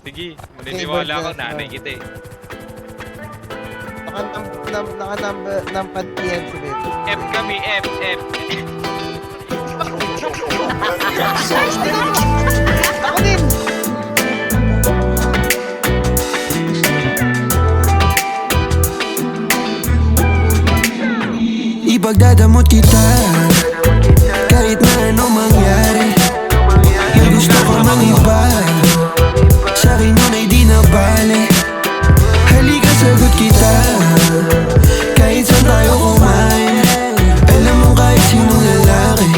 Sige, maniniwala ako, nanay kita eh. Naka-number yan si Bebe. F kami, F. Ako din! Ipagdadamot kita kahit na anong mangyari. May gusto ko mang iba, sa'kin yun ay di na bale. Halika sagot kita kahit saan tayo kumain. Alam mo kahit sinong lalaki,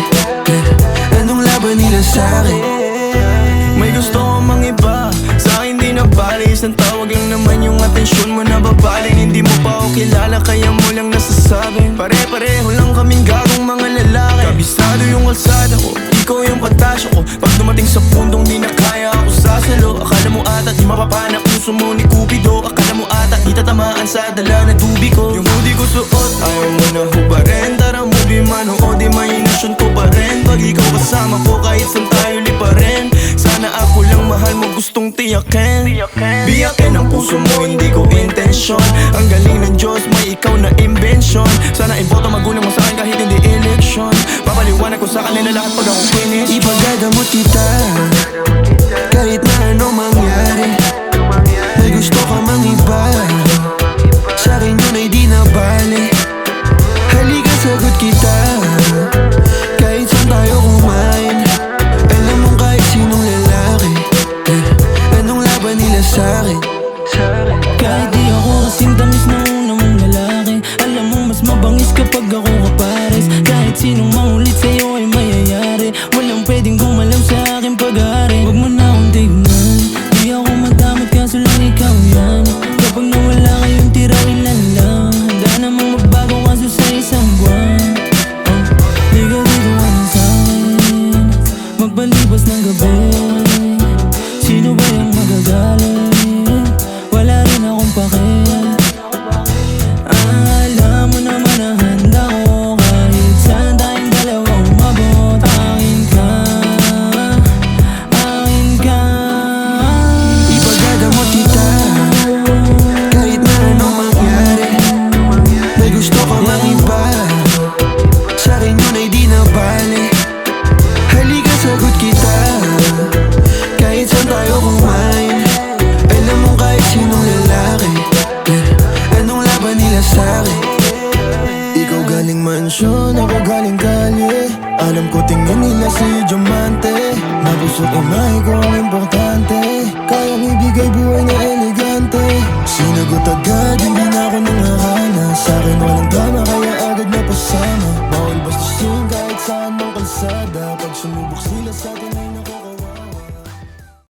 anong laban nila sa'kin. May gusto ko mang iba, sa'kin di na bale. Isang tawag lang naman yung atensyon mo na babaling. Hindi mo pa ako kilala kaya mo lang nasasabing pare-pareho lang kaming gagong mga lalaki. Kabisado yung kalsada ko, ikaw yung patasyo ko. Pag dumating sa pundong di na kaya ako sasalo. Akala mo ata di mapapanak puso mo ni Cupido. Akala mo ata di tatamaan sa dala na tubig ko. Yung hoodie ko suot, ayaw mo na hubarin. Tara movie manood, imahinasyon ko pa rin. Pag ikaw kasama ko kahit saan tayo liparin. Sana ako lang mahal mo gustong tiyakin. Biyakin ang puso mo, hindi ko intensyon. Ang galing ng Diyos, may ikaw na invention. Sana iboto magulang mo sa'kin kahit hindi election. Papaliwanag ko sa kanila lahat pag ako finish. Ipagdadamot kita kahit na anong mangyari. May gusto ka mang iba, sa'kin yun ay di na bale. Halika sagot kita kahit saan tayo kumain. Alam mo kahit sinong lalaki, anong laban nila sa'kin. Kahit di ako kasing tamis na una mong lalaki, alam mo mas mabangis kapag ako kapares. Kahit sinong maulit sa'yo ay mayayari. Walang pwedeng gumalam sa aking pag-aari. Huwag mo na akong tignan, di ako madamot kaso lang ikaw yan. Kapag nawala kayong tira ilan lang, handa namang magbago kaso sa isang buwan. Di ka dito ka na sa'kin, magpalibas ng gabi. Sino ba yung magagaling? Wala rin akong pake. Alam mo naman na handa ko kahit saan tayong dalawa umabot. Akin ka, akin ka. Ipagdadamot kita kahit na anong mangyari. May gusto ka mang iba, sa'kin yun ay di na bale. Halika sagot kita kahit saan tayo kumain. Alam mo kahit sinong lalaki, anong laban nila sa'kin. Ikaw galing mansyon, ako galing kalye. Alam ko tingin nila si Diamante. Napuso't imahe ko ang importante. Kayang ibigay buhay na elegante. Sinagot agad, hindi na ako nanghahana. Sa'kin walang drama, kaya agad na pasama. Bawal bastusin kahit saan mang kalsada. Pag sumubok sila sa'tin ay